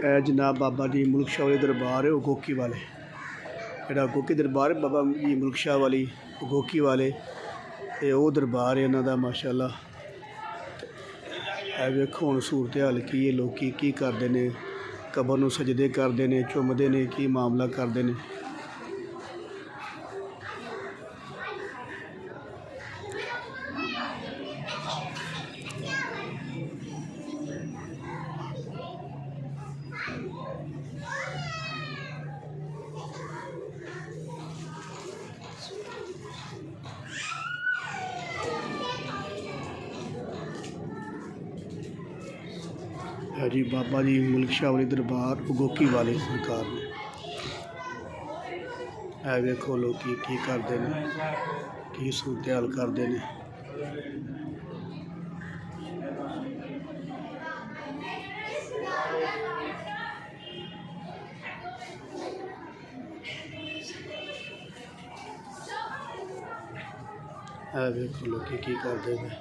जनाब बाबा जी मुल्क शाह वाली दरबार है गोकी वाले, जोड़ा गोकी दरबार है बाबा जी मुल्क शाह वाली गोकी वाले, तो वह दरबार है इन्हों का माशाअल्लाह। वेखो हुण सूरत हाल की है, लोग की करते हैं, कबर नूं सजदे करते हैं, चुमते हैं, की मामला करते हैं। है जी बाबा जी मुल्क शाह वाली दरबार गोकी वाले सरकार ने। है वेखो लोग की करते हैं, की सूरत हाल करते हैं। है वेखो लोग की करते हैं।